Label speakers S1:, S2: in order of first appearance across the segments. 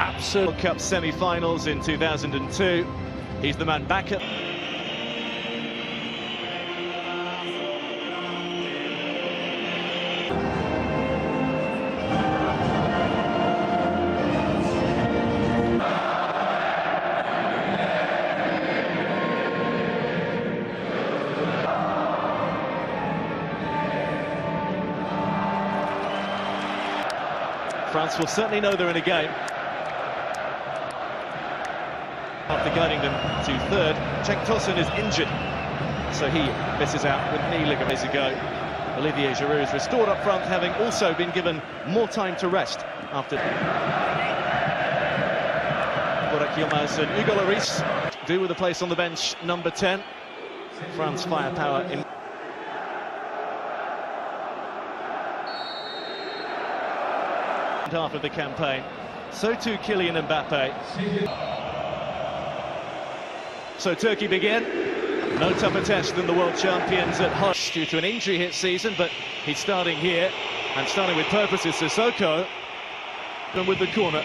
S1: absolute.
S2: World Cup semi-finals in 2002. He's the man back at... France will certainly know they're in a game. After guiding them to third, Cenk Tosun is injured, so he misses out with knee ligaments ago. Olivier Giroud is restored up front, having also been given more time to rest after. Burak Yilmaz and Hugo Lloris do with a place on the bench, number 10. France firepower in. Half of the campaign, so too Kylian Mbappe. So Turkey begin. No tougher test than the world champions at home due to an injury-hit season, but he's starting here, and starting with purpose is Sissoko. And with the corner,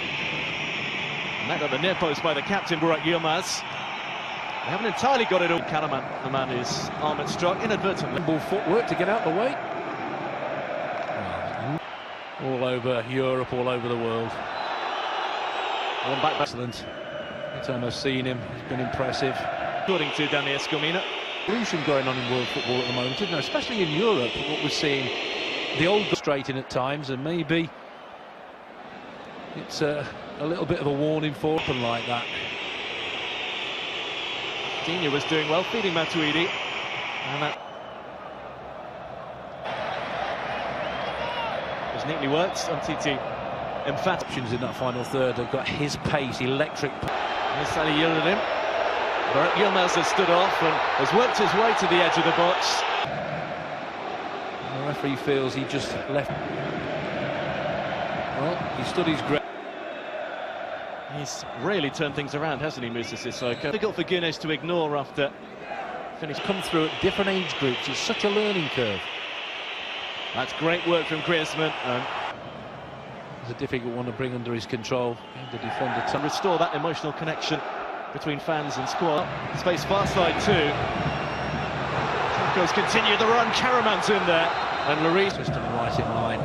S2: met at the near post by the captain Burak Yilmaz. They haven't entirely got it all. Karaman, the man whose arm had struck inadvertently.
S1: Ball footwork to get out the way. All over Europe, all over the world.
S2: One back.
S1: Excellent. It's almost seen him. He's been impressive.
S2: According to Dani Escomina.
S1: Revolution going on in world football at the moment, isn't there? Especially in Europe, what we're seeing. The old straight in at times, and maybe it's a little bit of a warning for them like that.
S2: Digne was doing well, feeding Matuidi. And that was neatly worked. Umtiti emphatic.
S1: Options in that final third have got his pace, electric.
S2: Sally yielded him. Burak Yilmaz has stood off and has worked his way to the edge of the box.
S1: And the referee feels he just left. Well, he stood his ground.
S2: He's really turned things around, hasn't he, Moussa Sissoko? Difficult for Guinness to ignore after finish.
S1: Come through at different age groups. It's such a learning curve.
S2: That's great work from Griezmann.
S1: It's a difficult one to bring under his control. The defender
S2: to restore that emotional connection between fans and squad. Space far side too. Sissoko's continued the run. Karaman's in there, and Lloris
S1: system right in line.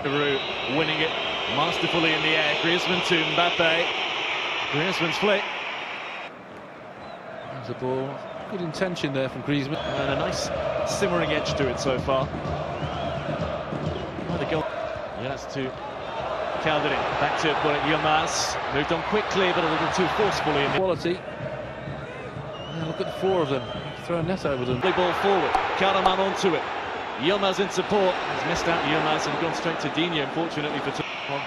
S2: Giroud winning it masterfully in the air. Griezmann to Mbappe. Griezmann's flick.
S1: There's the ball. Good intention there from Griezmann.
S2: And a nice simmering edge to it so far. Oh, the goal. Yes, to Calderin. Back to Burak Yilmaz. Moved on quickly, but a little too forcefully in the
S1: quality. Yeah, look at the four of them. Throw a net over them.
S2: Play ball forward. Karaman onto it. Yilmaz in support. He's missed out Yilmaz and gone straight to Digne, unfortunately for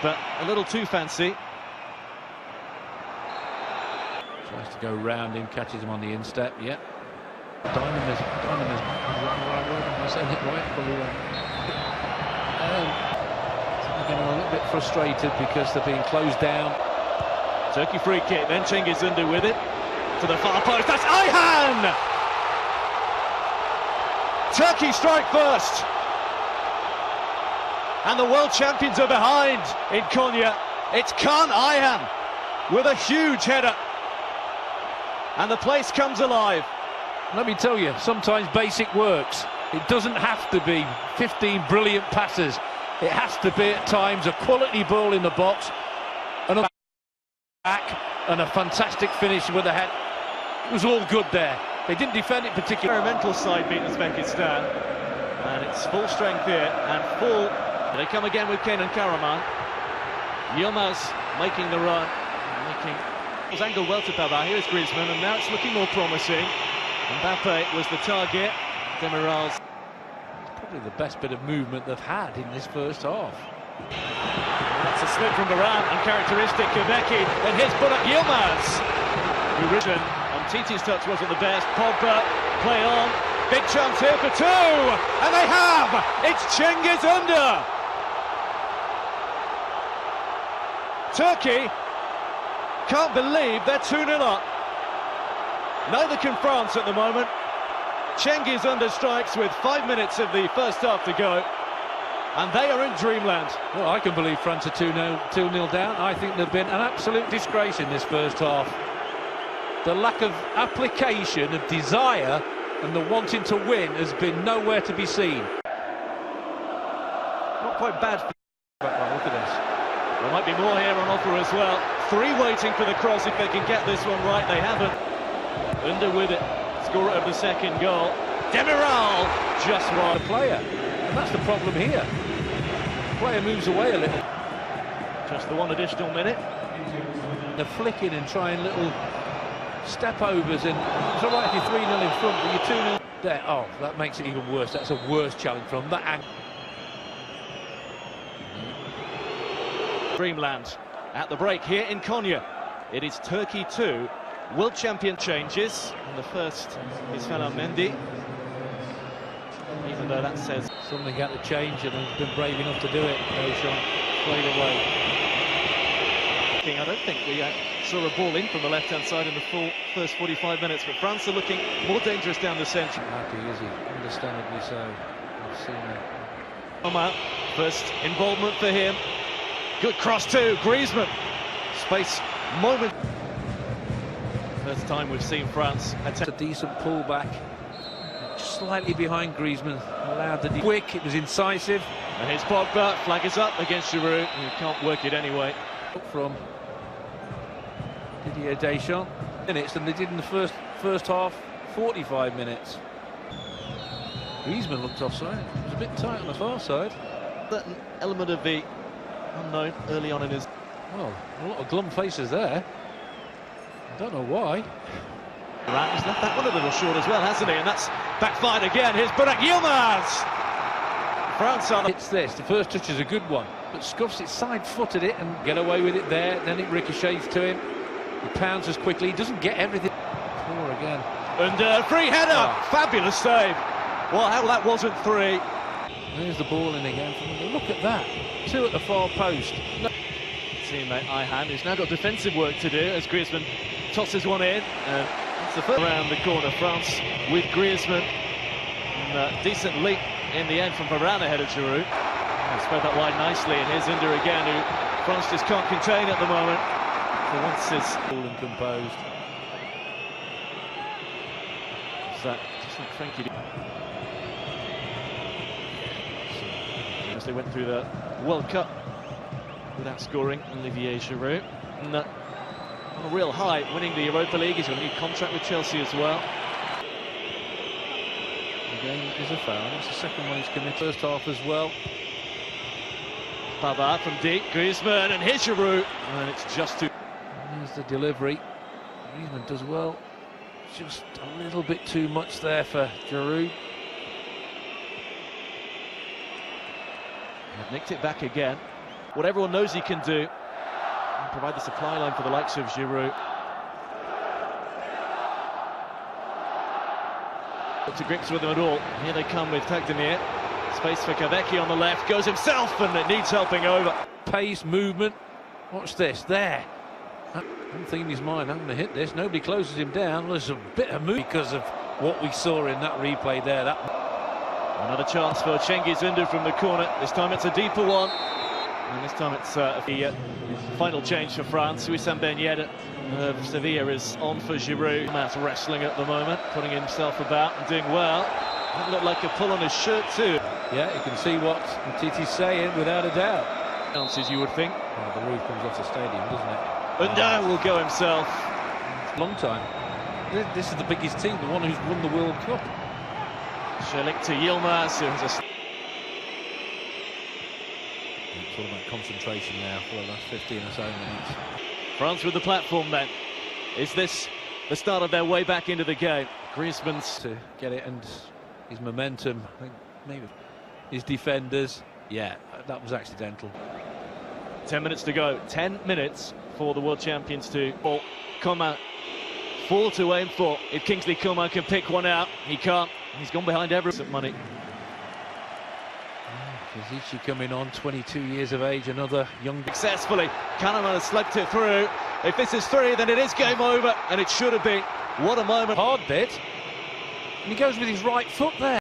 S2: but a little too fancy.
S1: Tries to go round him, catches him on the instep. Yep. Dynamism. Am I saying it right? Probably right. They're getting a little bit frustrated because they're being closed down.
S2: Turkey free kick, then Cengiz Ünder with it to the far post. That's Ayhan! Turkey strike first, and the world champions are behind in Konya. It's Kaan Ayhan with a huge header, and the place comes alive.
S1: Let me tell you, sometimes basic works. It doesn't have to be 15 brilliant passes. It has to be at times a quality ball in the box, and a back, and a fantastic finish with a head. It was all good there. They didn't defend it particularly.
S2: Experimental side beat Uzbekistan, and it's full strength here and full. They come again with Kenan Karaman. Yilmaz making the run, it was angled well to Pavard. Here's Griezmann, and now it's looking more promising. Mbappe was the target. Demiral's
S1: probably the best bit of movement they've had in this first half.
S2: That's a slip from Varane, uncharacteristic Quebeci, and here's Burak Yilmaz. Titi's touch wasn't the best. Pogba, play on, big chance here for two, and they have! It's Cengiz Ünder. Turkey can't believe they're 2-0 up. Neither can France at the moment. Cengiz Ünder strikes with 5 minutes of the first half to go. and they are in dreamland.
S1: Well, I can believe France are 2-0 down. I think they've been an absolute disgrace in this first half. The lack of application, of desire, and the wanting to win has been nowhere to be seen.
S2: Not quite bad. Look at this. There might be more here on offer as well. 3 waiting for the cross if they can get this one right. They haven't. Under with it. Scorer of the second goal. Demiral just wide.
S1: The player. And that's the problem here. The player moves away a little.
S2: Just the one additional minute.
S1: They're flicking and trying little step overs, and it's all right if you're 3-0 in front, but you're 2-0 there. Oh, that makes it even worse. That's a worse challenge from that angle.
S2: Dreamland at the break here in Konya. It is Turkey 2, world champion changes. And the first is Fener Mendy. Even though that says
S1: something had to change, and they've been brave enough to do it. Deschamps played away.
S2: I don't think we saw a ball in from the left-hand side in the full first 45 minutes, but France are looking more dangerous down the centre.
S1: Happy, is he? Understandably so. I've seen it.
S2: Omar, first involvement for him. Good cross too, Griezmann. Space, moment. First time we've seen France attempt
S1: a decent pullback. Slightly behind Griezmann. Allowed the quick, it was incisive.
S2: And here's Pogba, flag is up against Giroud. You can't work it anyway.
S1: From Didier Deschamps. Minutes than they did in the first half, 45 minutes. Griezmann looked offside. It was a bit tight on the far side.
S2: That element of the unknown early on in his...
S1: Well, a lot of glum faces there. I don't know why.
S2: He's left that one a little short as well, hasn't he? And that's backfired again. Here's Burak Yilmaz. France on.
S1: It's this. The first touch is a good one, but scuffs it, side-footed it, and get away with it there. Then it ricochets to him. He pounces quickly. He doesn't get everything. Four again.
S2: And free header. Oh. Fabulous save. Well, how that wasn't 3.
S1: There's the ball in again. Look at that. 2 at the far post. No.
S2: Teammate Ayhan, who's now got defensive work to do as Griezmann tosses one in. It's the first around the corner. France with Griezmann. And decent leap in the end from Varane ahead of Giroud. Spread that wide nicely, and here's Under again, who France just can't contain at the moment. For once is
S1: cool and composed.
S2: Is that just like Frankie? As they went through the World Cup without scoring, Olivier Giroud. And, on a real high, winning the Europa League. He's got a new contract with Chelsea as well.
S1: Again, is a foul. That's the second one he's committed. First half as well.
S2: Pavard from deep, Griezmann, and here's Giroud. And it's just too...
S1: Here's the delivery. Griezmann does well. Just a little bit too much there for Giroud.
S2: They've nicked it back again. What everyone knows he can do. And provide the supply line for the likes of Giroud. Got to grips with them at all. Here they come with Takdemir. Space for Kavecki on the left. Goes himself, and it needs helping over.
S1: Pace, movement. Watch this. There. I'm thinking in his mind, I'm going to hit this. Nobody closes him down. Well, there's a bit of move because of what we saw in that replay there.
S2: Another chance for Cengiz Ünder from the corner. This time it's a deeper one. And this time it's the final change for France. Wissam Ben Yedder of Sevilla is on for Giroud. Matt's wrestling at the moment, putting himself about and doing well. That looked like a pull on his shirt too.
S1: Yeah, you can see what Titi's saying without a doubt.
S2: Chances, you would think.
S1: Well, the roof comes off the stadium, doesn't it?
S2: Ünder will go himself.
S1: Long time. This is the biggest team, the one who's won the World Cup.
S2: Shelik to Yilmaz, who has a...
S1: It's all about concentration now for the last 15 or so minutes.
S2: France with the platform then. Is this the start of their way back into the game? Griezmann's
S1: to get it, and his momentum, I think maybe his defenders. Yeah, that was accidental.
S2: 10 minutes to go. 10 minutes for the world champions to ball. Coman, 4 to aim for. If Kingsley Coman can pick one out, he can't. He's gone behind everything. Money.
S1: Zizi coming on, 22 years of age, another young...
S2: Successfully, Kahneman has slipped it through. If this is 3, then it is game over, and it should have been. What a moment.
S1: Hard bit, and he goes with his right foot there.